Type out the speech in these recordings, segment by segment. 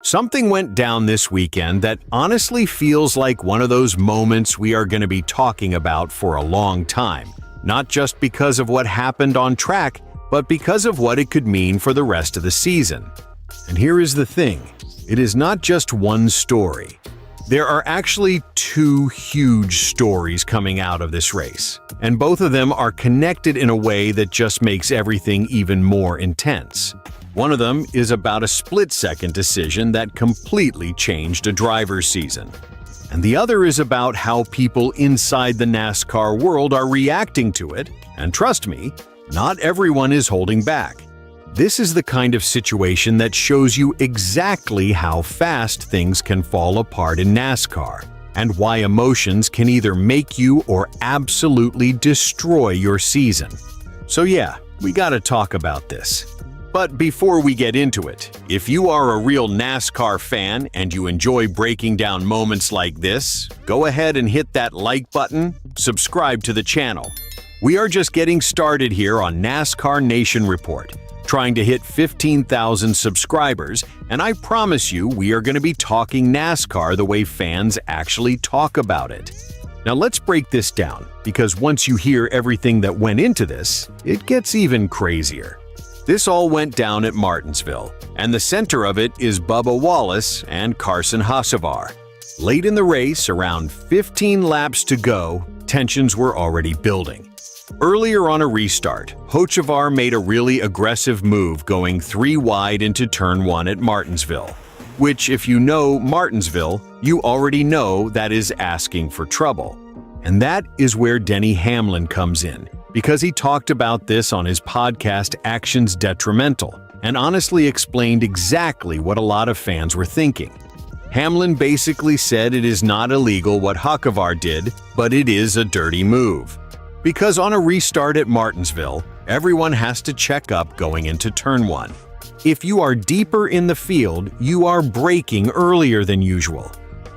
Something went down this weekend that honestly feels like one of those moments we are going to be talking about for a long time, not just because of what happened on track, but because of what it could mean for the rest of the season. And here is the thing, it is not just one story. There are actually two huge stories coming out of this race, and both of them are connected in a way that just makes everything even more intense. One of them is about a split-second decision that completely changed a driver's season. And the other is about how people inside the NASCAR world are reacting to it, and trust me, not everyone is holding back. This is the kind of situation that shows you exactly how fast things can fall apart in NASCAR, and why emotions can either make you or absolutely destroy your season. So yeah, we gotta talk about this. But before we get into it, if you are a real NASCAR fan and you enjoy breaking down moments like this, go ahead and hit that like button, subscribe to the channel. We are just getting started here on NASCAR Nation Report, trying to hit 15,000 subscribers, and I promise you we are going to be talking NASCAR the way fans actually talk about it. Now let's break this down, because once you hear everything that went into this, it gets even crazier. This all went down at Martinsville, and the center of it is Bubba Wallace and Carson Hocevar. Late in the race, around 15 laps to go, tensions were already building. Earlier on a restart, Hocevar made a really aggressive move going 3 wide into Turn 1 at Martinsville, which if you know Martinsville, you already know that is asking for trouble. And that is where Denny Hamlin comes in, because he talked about this on his podcast Actions Detrimental, and honestly explained exactly what a lot of fans were thinking. Hamlin basically said it is not illegal what Hocevar did, but it is a dirty move. Because on a restart at Martinsville, everyone has to check up going into Turn 1. If you are deeper in the field, you are braking earlier than usual.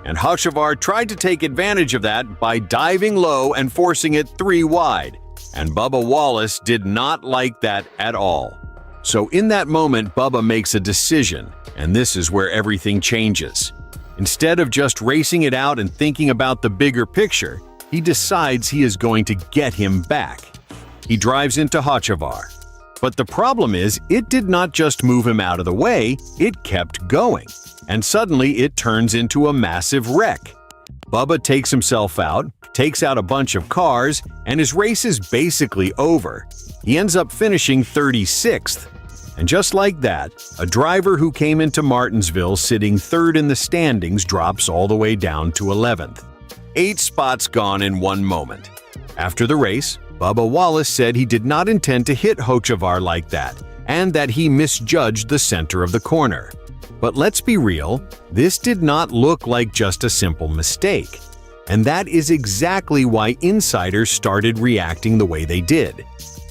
And Hocevar tried to take advantage of that by diving low and forcing it 3 wide. And Bubba Wallace did not like that at all. So in that moment, Bubba makes a decision, and this is where everything changes. Instead of just racing it out and thinking about the bigger picture, he decides he is going to get him back. He drives into Hocevar. But the problem is, it did not just move him out of the way, it kept going. And suddenly it turns into a massive wreck. Bubba takes himself out, takes out a bunch of cars, and his race is basically over. He ends up finishing 36th. And just like that, a driver who came into Martinsville sitting 3rd in the standings drops all the way down to 11th. 8 spots gone in one moment. After the race, Bubba Wallace said he did not intend to hit Hocevar like that, and that he misjudged the center of the corner. But let's be real, this did not look like just a simple mistake. And that is exactly why insiders started reacting the way they did.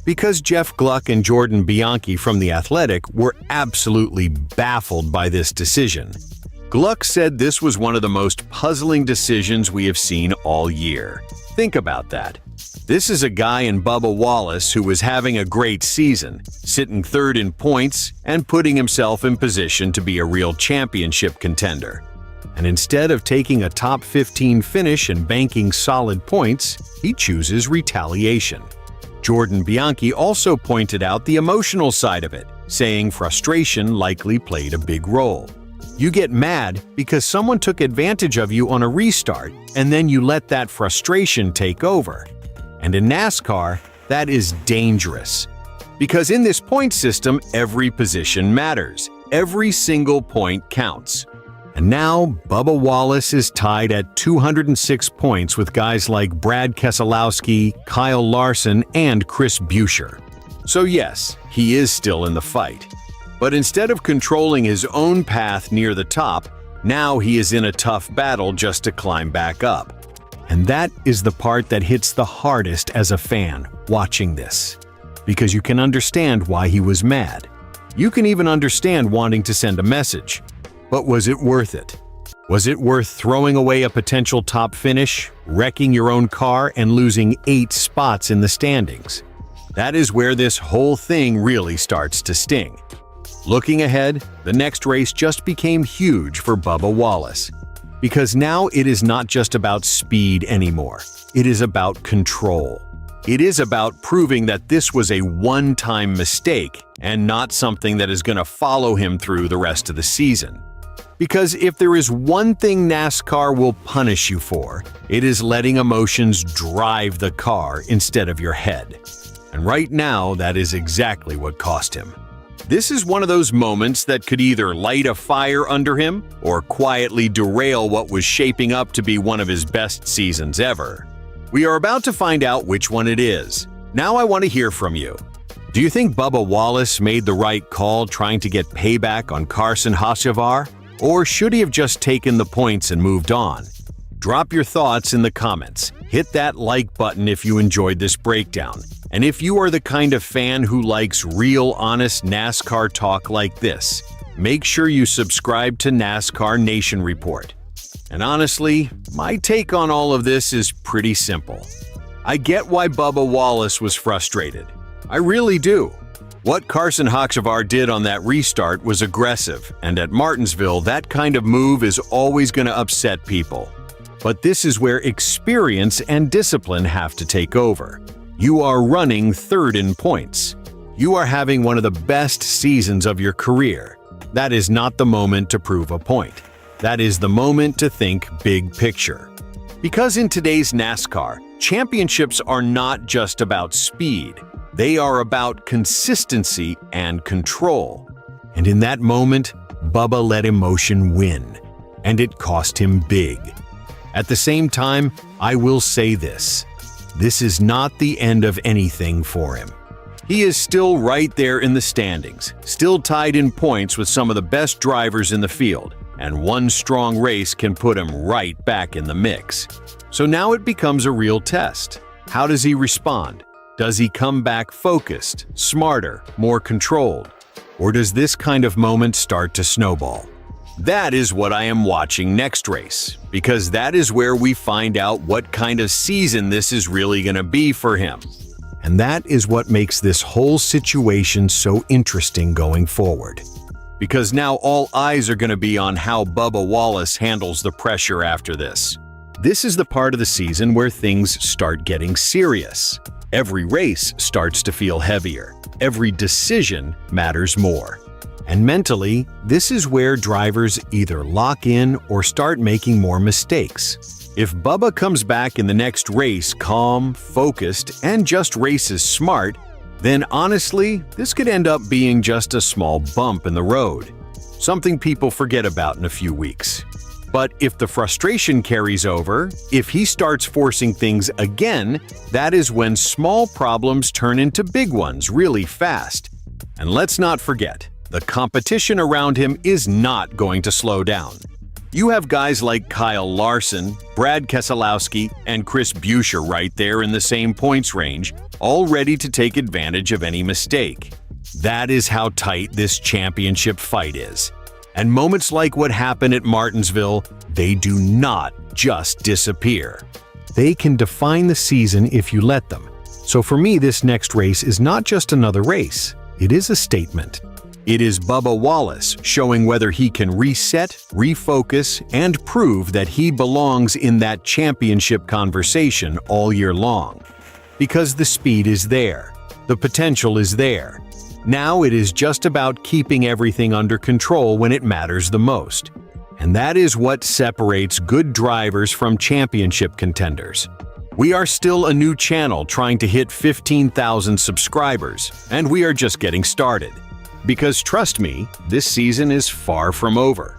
Because Jeff Gluck and Jordan Bianchi from The Athletic were absolutely baffled by this decision. Gluck said this was one of the most puzzling decisions we have seen all year. Think about that. This is a guy in Bubba Wallace who was having a great season, sitting 3rd in points and putting himself in position to be a real championship contender. And instead of taking a top 15 finish and banking solid points, he chooses retaliation. Jordan Bianchi also pointed out the emotional side of it, saying frustration likely played a big role. You get mad because someone took advantage of you on a restart, and then you let that frustration take over. And in NASCAR, that is dangerous. Because in this point system, every position matters. Every single point counts. And now, Bubba Wallace is tied at 206 points with guys like Brad Keselowski, Kyle Larson, and Chris Buescher. So yes, he is still in the fight. But instead of controlling his own path near the top, now he is in a tough battle just to climb back up. And that is the part that hits the hardest as a fan watching this. Because you can understand why he was mad. You can even understand wanting to send a message. But was it worth it? Was it worth throwing away a potential top finish, wrecking your own car, and losing 8 spots in the standings? That is where this whole thing really starts to sting. Looking ahead, the next race just became huge for Bubba Wallace. Because now it is not just about speed anymore. It is about control. It is about proving that this was a one-time mistake and not something that is going to follow him through the rest of the season. Because if there is one thing NASCAR will punish you for, it is letting emotions drive the car instead of your head. And right now, that is exactly what cost him. This is one of those moments that could either light a fire under him or quietly derail what was shaping up to be one of his best seasons ever. We are about to find out which one it is. Now I want to hear from you. Do you think Bubba Wallace made the right call trying to get payback on Carson Hocevar? Or should he have just taken the points and moved on? Drop your thoughts in the comments. Hit that like button if you enjoyed this breakdown. And if you are the kind of fan who likes real, honest NASCAR talk like this, make sure you subscribe to NASCAR Nation Report. And honestly, my take on all of this is pretty simple. I get why Bubba Wallace was frustrated. I really do. What Carson Hocevar did on that restart was aggressive, and at Martinsville, that kind of move is always going to upset people. But this is where experience and discipline have to take over. You are running third in points. You are having one of the best seasons of your career. That is not the moment to prove a point. That is the moment to think big picture. Because in today's NASCAR, championships are not just about speed. They are about consistency and control. And in that moment, Bubba let emotion win. And it cost him big. At the same time, I will say this. This is not the end of anything for him. He is still right there in the standings, still tied in points with some of the best drivers in the field, and one strong race can put him right back in the mix. So now it becomes a real test. How does he respond? Does he come back focused, smarter, more controlled? Or does this kind of moment start to snowball? That is what I am watching next race, because that is where we find out what kind of season this is really going to be for him. And that is what makes this whole situation so interesting going forward. Because now all eyes are going to be on how Bubba Wallace handles the pressure after this. This is the part of the season where things start getting serious. Every race starts to feel heavier. Every decision matters more. And mentally, this is where drivers either lock in or start making more mistakes. If Bubba comes back in the next race calm, focused, and just races smart, then honestly, this could end up being just a small bump in the road. Something people forget about in a few weeks. But if the frustration carries over, if he starts forcing things again, that is when small problems turn into big ones really fast. And let's not forget, the competition around him is not going to slow down. You have guys like Kyle Larson, Brad Keselowski, and Chris Buescher right there in the same points range, all ready to take advantage of any mistake. That is how tight this championship fight is. And moments like what happened at Martinsville, they do not just disappear. They can define the season if you let them. So for me, this next race is not just another race. It is a statement. It is Bubba Wallace showing whether he can reset, refocus, and prove that he belongs in that championship conversation all year long. Because the speed is there. The potential is there. Now it is just about keeping everything under control when it matters the most. And that is what separates good drivers from championship contenders. We are still a new channel trying to hit 15,000 subscribers, and we are just getting started. Because trust me, this season is far from over.